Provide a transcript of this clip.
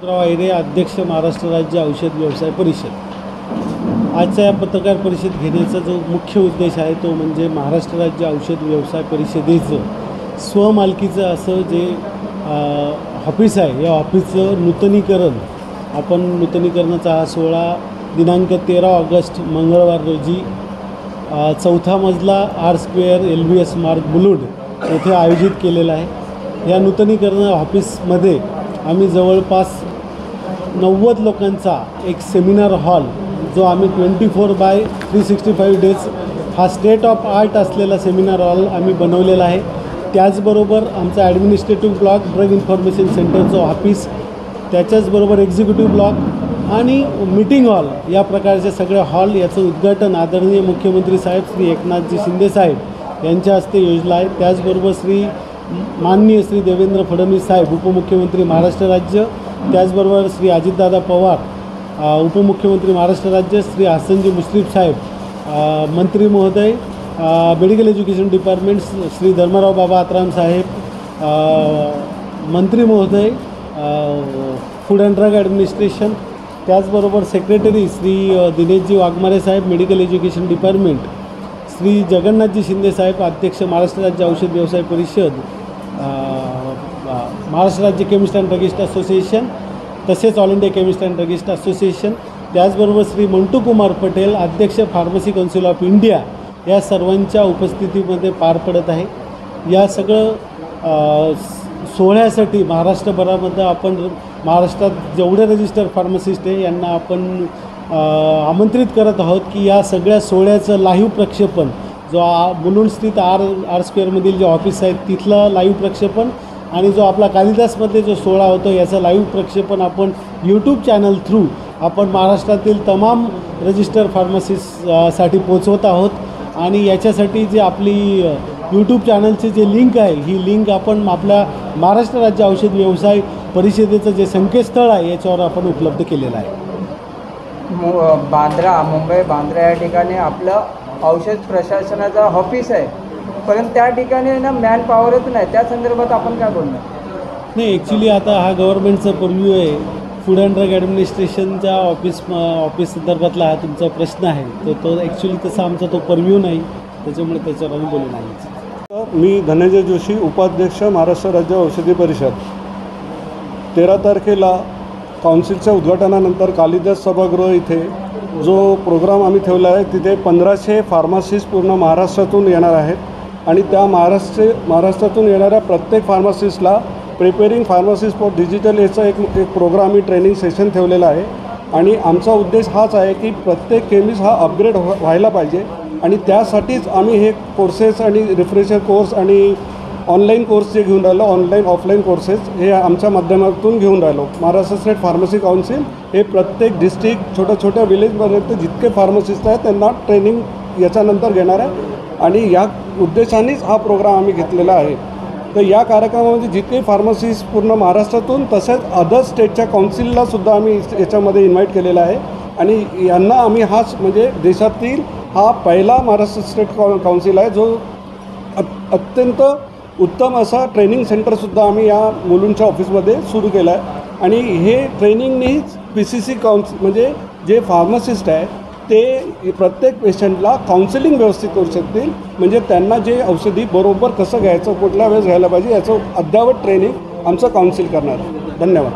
वायरे, अध्यक्ष महाराष्ट्र राज्य औषध व्यवसाय परिषद। आजच्या या पत्रकार परिषद घेण्याचा जो मुख्य उद्देश आहे तो म्हणजे महाराष्ट्र राज्य औषध व्यवसाय परिषदेचं स्वमालकीचं असं जे ऑफिस आहे, या ऑफिसचं नूतनीकरण, आपण नूतनीकरणाचा हा सोहळा दिनांक 13 ऑगस्ट मंगळवार रोजी 4था मजला आर स्क्वेअर LBS मार्ग मुलुंड येथे आयोजित केलेला आहे। या नूतनीकरण ऑफिसमध्ये आम्ही जवळपास 90 लोकांचा एक सेमिनार हॉल, जो आम्ही 24/365 डेज हा स्टेट ऑफ आर्ट असलेला सेमिनार हॉल आम्ही बनवलेला आहे। त्याचबरोबर आमचा ॲडमिनिस्ट्रेटिव्ह ब्लॉक, ड्रग इन्फॉर्मेशन सेंटरचं ऑफिस, त्याच्याचबरोबर एक्झिक्युटिव्ह ब्लॉक आणि मीटिंग हॉल, या प्रकारचे सगळे हॉल याचं उद्घाटन आदरणीय मुख्यमंत्री साहेब श्री एकनाथजी शिंदे साहेब यांच्या हस्ते योजला आहे। त्याचबरोबर माननीय श्री देवेंद्र फडणवीस साहेब उपमुख्यमंत्री महाराष्ट्र राज्य, त्याचबरोबर श्री अजितदादा पवार उपमुख्यमंत्री महाराष्ट्र राज्य, श्री हसनजी मुश्रीफ साहेब मंत्री महोदय, medical education department Shri Dharmarao Baba Atram साहेब मंत्री महोदय, फूड अँड ड्रग ॲडमिनिस्ट्रेशन, त्याचबरोबर सेक्रेटरी श्री दिनेशजी वाघमारे साहेब medical education department, Shri Jagannathji Shinde साहेब अध्यक्ष महाराष्ट्र राज्य औषध व्यवसाय परिषद, महाराष्ट्र राज्य केमिस्ट अँड ड्रगिस्ट असोसिएशन, तसेच all India chemist and druggist association, त्याचबरोबर श्री मंटू कुमार पटेल अध्यक्ष फार्मसी काउन्सिल ऑफ इंडिया, या सर्वांच्या उपस्थितीमध्ये पार पडत आहे। या सगळं सोहळ्यासाठी महाराष्ट्रभरामध्ये आपण महाराष्ट्रात जेवढे रजिस्टर फार्मासिस्ट आहे यांना आपण आमंत्रित करत आहोत की या सगळ्या सोहळ्याचं लाईव्ह प्रक्षेपण, जो मुलुंड स्थित आर स्क्वेअरमधील जे ऑफिस आहे तिथलं लाईव्ह प्रक्षेपण, आणि जो आपला कालिदासमध्ये जो सोहळा होतो याचं लाईव्ह प्रक्षेपण आपण यूट्यूब चॅनल थ्रू आपण महाराष्ट्रातील तमाम रजिस्टर फार्मसिस्टसाठी पोचवत आहोत। आणि याच्यासाठी जे आपली यूट्यूब चॅनलची जे लिंक आहे, ही लिंक आपण आपल्या महाराष्ट्र राज्य औषध व्यवसाय परिषदेचं जे संकेतस्थळ आहे याच्यावर आपण उपलब्ध केलेलं आहे। मुंबई बांद्रा या ठिकाणी आपलं औषध प्रशासनाचा ऑफिस आहे, परंतु त्या ठिकाणी ना मॅन पॉवरच नाही, त्या संदर्भात आपण काय बोलणार? नाही, ॲक्च्युली आता हा गव्हर्नमेंटचा पर्व्ह्यू आहे, फूड अँड ड्रग ॲडमिनिस्ट्रेशनच्या ऑफिस संदर्भातला हा तुमचा प्रश्न आहे, तर तो ॲक्च्युली तसा आमचा तो पर्व्ह्यू नाही, त्याच्यामुळे त्याच्यावर आम्ही बोलू नाही। मी धनंजय जोशी, उपाध्यक्ष महाराष्ट्र राज्य औषधी परिषद। 13 तारखेला काउन्सिलच्या उद्घाटनानंतर कालिदास सभागृह इथे जो प्रोग्राम आम्ही ठेवला आहे तिथे 1500 फार्मासिस्ट पूर्ण महाराष्ट्रातून येणार आहेत आणि त्या महाराष्ट्रातून येणाऱ्या प्रत्येक फार्मासिस्टला प्रिपेरिंग फार्मासिस्ट फॉर डिजिटल याचा एक प्रोग्राम आम्ही ट्रेनिंग सेशन ठेवलेला आहे। आणि आमचा उद्देश हाच आहे की प्रत्येक केमिस्ट हा अपग्रेड व्हायला पाहिजे, आणि त्यासाठीच आम्ही हे कोर्सेस आणि रिफ्रेशर कोर्स आणि ऑनलाईन कोर्स जे घेऊन राहिलो, ऑनलाईन ऑफलाईन कोर्सेस हे आमच्या माध्यमातून घेऊन राहिलो। महाराष्ट्र स्टेट फार्मसी काउन्सिल हे प्रत्येक डिस्ट्रिक्ट छोट्या विलेजपर्यंत जितके फार्मसिस्ट आहेत त्यांना ट्रेनिंग याच्यानंतर घेणार आहे, आणि या उद्देशानेच हा प्रोग्राम आम्ही घेतलेला आहे। तर या कार्यक्रमामध्ये जितके फार्मसिस्ट पूर्ण महाराष्ट्रातून तसेच अदर स्टेटच्या काउन्सिललासुद्धा आम्ही याच्यामध्ये इन्व्हाइट केलेला आहे, आणि यांना आम्ही हाच म्हणजे देशातील हा पहिला महाराष्ट्र स्टेट काउन्सिल आहे जो अत्यंत उत्तम असा ट्रेनिंग सेंटरसुद्धा आम्ही या मुलुंडच्या ऑफिसमध्ये सुरू केला आहे। आणि हे ट्रेनिंगनेच PCC काउन्सिल म्हणजे जे फार्मासिस्ट आहे ते प्रत्येक पेशंटला काउन्सिलिंग व्यवस्थित करू शकतील, म्हणजे त्यांना जे औषधी बरोबर कसं घ्यायचं, कुठल्या वेळेस घ्यायला पाहिजे याचं अद्ययावत ट्रेनिंग आमचं काउन्सिल करणार आहे। धन्यवाद।